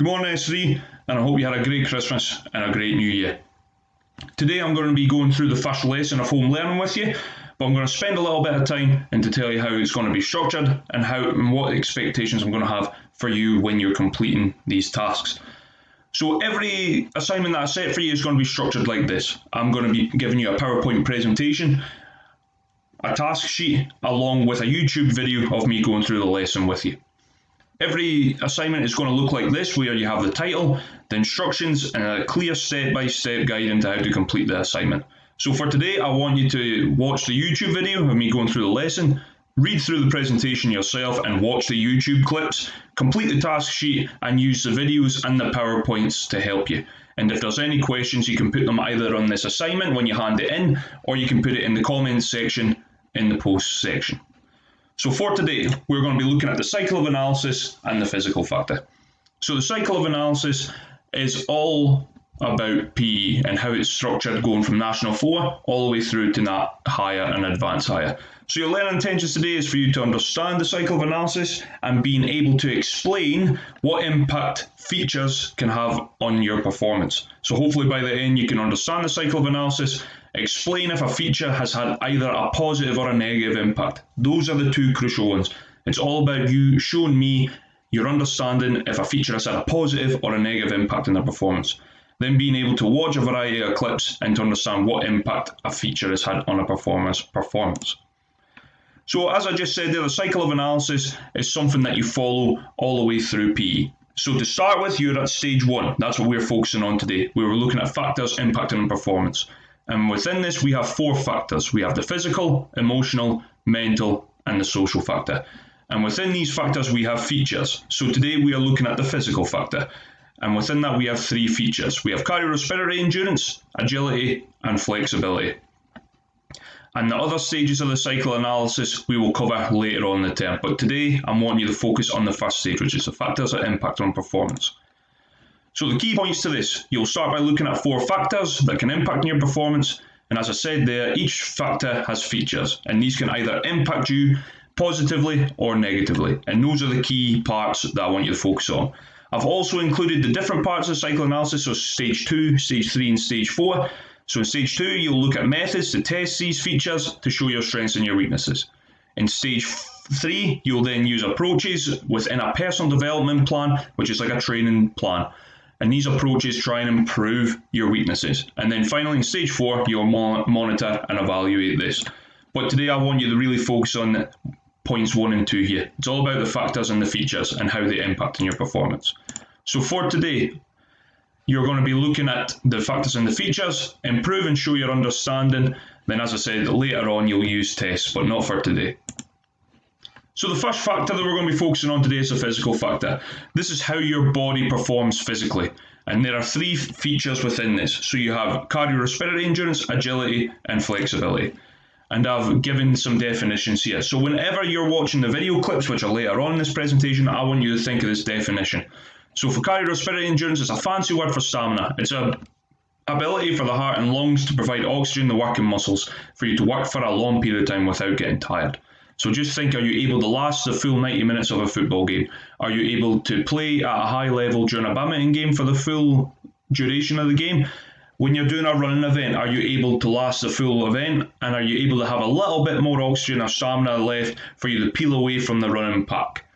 Good morning S3, and I hope you had a great Christmas and a great New Year. Today I'm going to be going through the first lesson of home learning with you, but I'm going to spend a little bit of time and to tell you how it's going to be structured and what expectations I'm going to have for you when you're completing these tasks. So every assignment that I set for you is going to be structured like this. I'm going to be giving you a PowerPoint presentation, a task sheet, along with a YouTube video of me going through the lesson with you. Every assignment is going to look like this, where you have the title, the instructions, and a clear step-by-step guide into how to complete the assignment. So for today, I want you to watch the YouTube video of me going through the lesson, read through the presentation yourself, and watch the YouTube clips, complete the task sheet, and use the videos and the PowerPoints to help you. And if there's any questions, you can put them either on this assignment when you hand it in, or you can put it in the comments section in the post section. So for today, we're going to be looking at the cycle of analysis and the physical factor. So the cycle of analysis is all about PE and how it's structured, going from National 4 all the way through to higher and advanced higher. So your learning intentions today is for you to understand the cycle of analysis and being able to explain what impact features can have on your performance. So hopefully by the end you can understand the cycle of analysis, explain if a feature has had either a positive or a negative impact. Those are the two crucial ones. It's all about you showing me your understanding if a feature has had a positive or a negative impact on their performance. Then being able to watch a variety of clips and to understand what impact a feature has had on a performance. So as I just said there, the cycle of analysis is something that you follow all the way through PE. So to start with, you're at stage 1. That's what we're focusing on today. We were looking at factors impacting on performance. And within this, we have 4 factors. We have the physical, emotional, mental, and the social factor. And within these factors, we have features. So today we are looking at the physical factor. And within that, we have 3 features. We have cardiorespiratory endurance, agility, and flexibility. And the other stages of the cycle analysis we will cover later on in the term. But today, I'm wanting you to focus on the first stage, which is the factors that impact on performance. So the key points to this, you'll start by looking at 4 factors that can impact on your performance. And as I said there, each factor has features, and these can either impact you positively or negatively. And those are the key parts that I want you to focus on. I've also included the different parts of cycle analysis, so stage 2, stage 3, and stage 4. So in stage 2, you'll look at methods to test these features to show your strengths and your weaknesses. In stage 3, you'll then use approaches within a personal development plan, which is like a training plan. And these approaches try and improve your weaknesses. And then finally, in stage 4, you'll monitor and evaluate this. But today, I want you to really focus on points 1 and 2 here. It's all about the factors and the features and how they impact on your performance. So for today, you're going to be looking at the factors and the features, improve and show your understanding. Then, as I said, later on, you'll use tests, but not for today. So the first factor that we're going to be focusing on today is the physical factor. This is how your body performs physically. And there are 3 features within this. So you have cardiorespiratory endurance, agility, and flexibility. And I've given some definitions here. So whenever you're watching the video clips, which are later on in this presentation, I want you to think of this definition. So for cardiorespiratory endurance, it's a fancy word for stamina. It's an ability for the heart and lungs to provide oxygen to the working muscles for you to work for a long period of time without getting tired. So just think, are you able to last the full 90 minutes of a football game? Are you able to play at a high level during a badminton game for the full duration of the game? When you're doing a running event, are you able to last the full event? And are you able to have a little bit more oxygen or stamina left for you to peel away from the running pack?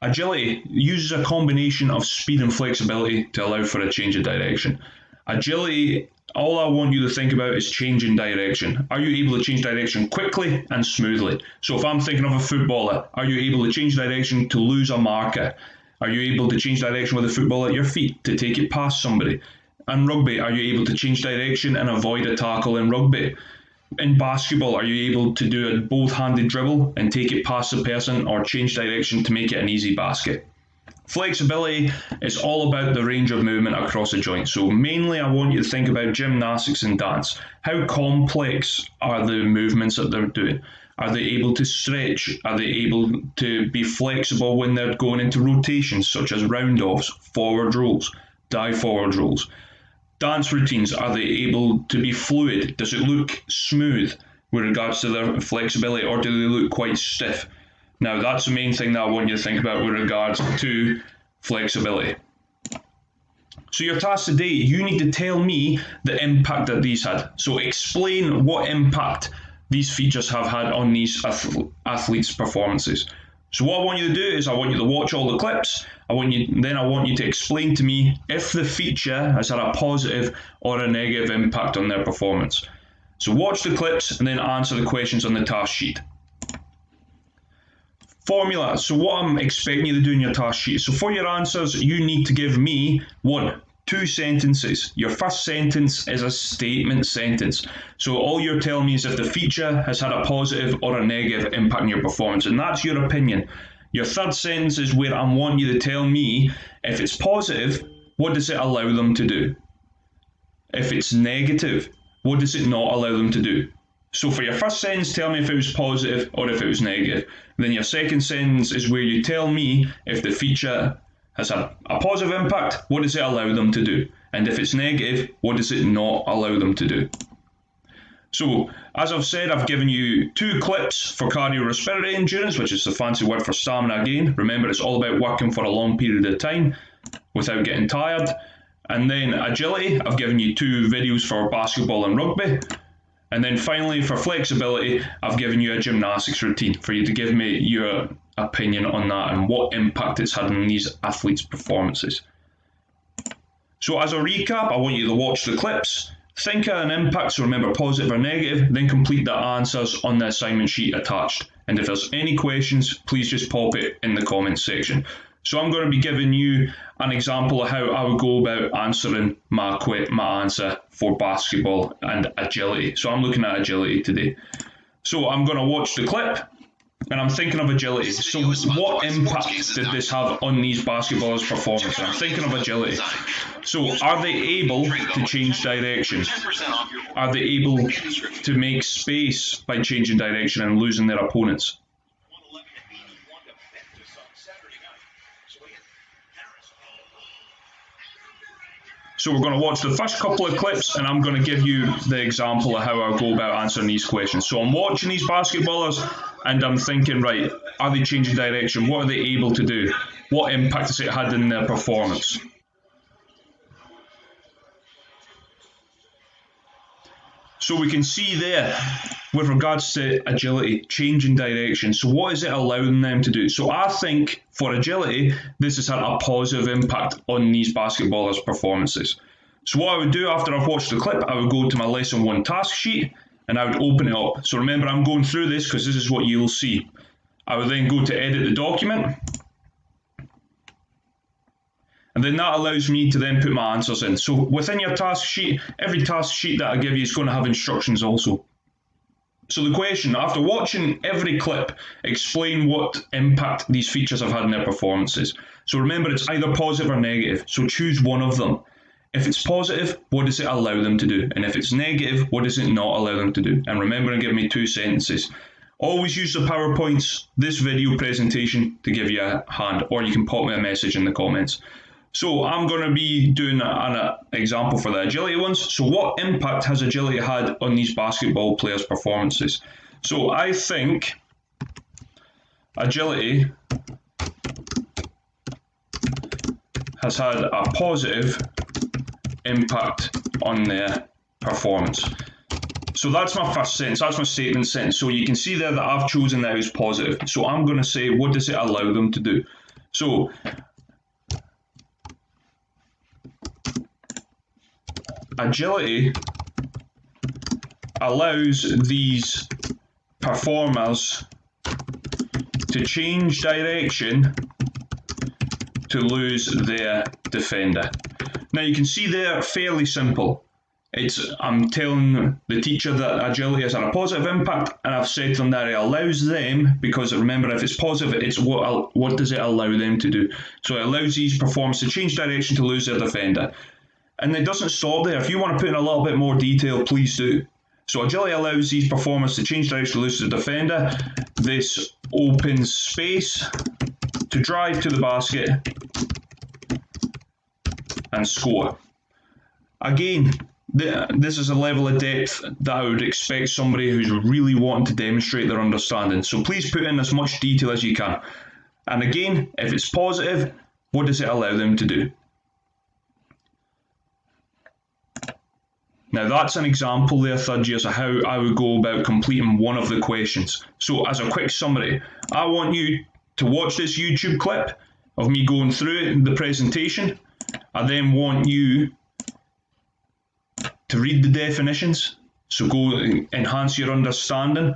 Agility uses a combination of speed and flexibility to allow for a change of direction. Agility, all I want you to think about is changing direction. Are you able to change direction quickly and smoothly? So if I'm thinking of a footballer, are you able to change direction to lose a marker? Are you able to change direction with the football at your feet to take it past somebody? And rugby, are you able to change direction and avoid a tackle in rugby? In basketball, are you able to do a both-handed dribble and take it past the person or change direction to make it an easy basket? Flexibility is all about the range of movement across a joint. So mainly I want you to think about gymnastics and dance. How complex are the movements that they're doing? Are they able to stretch? Are they able to be flexible when they're going into rotations such as round-offs, forward rolls, dive forward rolls? Dance routines, are they able to be fluid? Does it look smooth with regards to their flexibility, or do they look quite stiff? Now, that's the main thing that I want you to think about with regards to flexibility. So your task today, you need to tell me the impact that these had. So explain what impact these features have had on these athletes' performances. So what I want you to do is I want you to watch all the clips. I want you to explain to me if the feature has had a positive or a negative impact on their performance. So watch the clips and then answer the questions on the task sheet. Formula. So what I'm expecting you to do in your task sheet. So for your answers, you need to give me 2 sentences. Your first sentence is a statement sentence. So all you're telling me is if the feature has had a positive or a negative impact on your performance, and that's your opinion. Your third sentence is where I want you to tell me if it's positive, what does it allow them to do? If it's negative, what does it not allow them to do? So for your first sentence, tell me if it was positive or if it was negative. Then your second sentence is where you tell me if the feature has had a positive impact, what does it allow them to do? And if it's negative, what does it not allow them to do? So, as I've said, I've given you 2 clips for cardiorespiratory endurance, which is the fancy word for stamina again. Remember, it's all about working for a long period of time without getting tired. And then agility, I've given you 2 videos for basketball and rugby. And then finally, for flexibility, I've given you a gymnastics routine for you to give me your opinion on that and what impact it's had on these athletes' performances. So as a recap, I want you to watch the clips, think of an impact, so remember positive or negative, then complete the answers on the assignment sheet attached. And if there's any questions, please just pop it in the comments section. So I'm going to be giving you an example of how I would go about answering my answer for basketball and agility. So I'm looking at agility today. So I'm going to watch the clip and I'm thinking of agility. So what impact did this have on these basketballers' performance? I'm thinking of agility. So are they able to change direction? Are they able to make space by changing direction and losing their opponents? So we're going to watch the first couple of clips and I'm going to give you the example of how I go about answering these questions. So I'm watching these basketballers and I'm thinking, right, are they changing direction? What are they able to do? What impact has it had in their performance? So we can see there, with regards to agility, changing direction. So what is it allowing them to do? So I think for agility, this has had a positive impact on these basketballers' performances. So what I would do after I've watched the clip, I would go to my lesson 1 task sheet and I would open it up. So remember, I'm going through this because this is what you'll see. I would then go to edit the document. And then that allows me to then put my answers in. So within your task sheet, every task sheet that I give you is going to have instructions also. So the question, after watching every clip, explain what impact these features have had in their performances. So remember, it's either positive or negative. So choose one of them. If it's positive, what does it allow them to do? And if it's negative, what does it not allow them to do? And remember to give me 2 sentences. Always use the PowerPoints, this video presentation, to give you a hand, or you can pop me a message in the comments. So I'm going to be doing an example for the agility ones. So what impact has agility had on these basketball players' performances? So I think agility has had a positive impact on their performance. So that's my first sentence, that's my statement sentence. So you can see there that I've chosen that as positive. So I'm going to say, what does it allow them to do? So agility allows these performers to change direction to lose their defender. Now you can see there, fairly simple. I'm telling the teacher that agility has had a positive impact, and I've said to them that it allows them, because remember, if it's positive, it's what does it allow them to do? So it allows these performers to change direction to lose their defender. And it doesn't stop there. If you want to put in a little bit more detail, please do. So agility allows these performers to change direction to lose the defender. This opens space to drive to the basket and score. Again, this is a level of depth that I would expect somebody who's really wanting to demonstrate their understanding. So please put in as much detail as you can. And again, if it's positive, what does it allow them to do? Now that's an example there, third years, of how I would go about completing one of the questions. So as a quick summary, I want you to watch this YouTube clip of me going through the presentation. I then want you to read the definitions, so go enhance your understanding,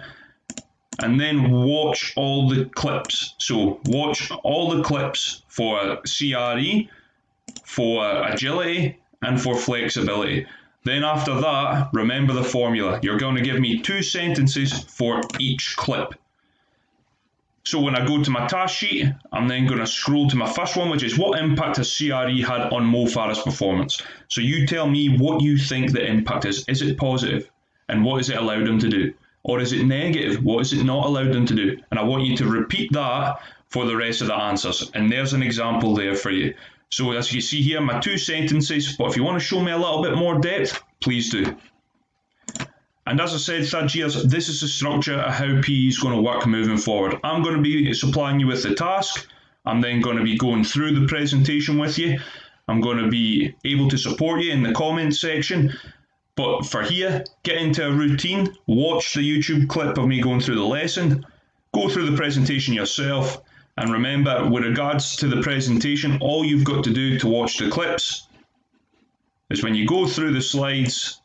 and then watch all the clips. So watch all the clips for CRE, for agility, and for flexibility. Then after that, remember the formula. You're going to give me 2 sentences for each clip. So when I go to my task sheet, I'm then going to scroll to my first one, which is what impact has CRE had on Mo Farah's performance? So you tell me what you think the impact is. Is it positive? And what has it allowed him to do? Or is it negative? What has it not allowed him to do? And I want you to repeat that for the rest of the answers. And there's an example there for you. So as you see here, my 2 sentences, but if you want to show me a little bit more depth, please do. And as I said, third years, this is the structure of how PE is going to work moving forward. I'm going to be supplying you with the task. I'm then going to be going through the presentation with you. I'm going to be able to support you in the comments section. But for here, get into a routine, watch the YouTube clip of me going through the lesson, go through the presentation yourself, and remember, with regards to the presentation, all you've got to do to watch the clips is when you go through the slides,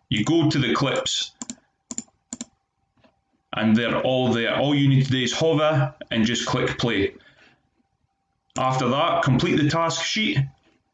you go to the clips, and they're all there. All you need to do is hover and just click play. After that, complete the task sheet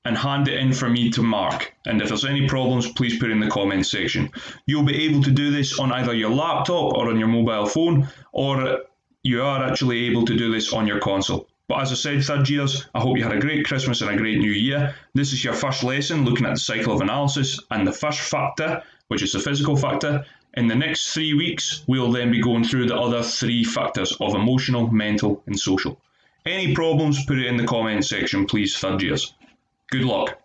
and hand it in for me to mark. And if there's any problems, please put it in the comments section. You'll be able to do this on either your laptop or on your mobile phone, or you are actually able to do this on your console. But as I said, third years, I hope you had a great Christmas and a great New Year. This is your first lesson looking at the cycle of analysis and the first factor, which is the physical factor. In the next 3 weeks, we'll then be going through the other 3 factors of emotional, mental, and social. Any problems, put it in the comments section, please, third years. Good luck.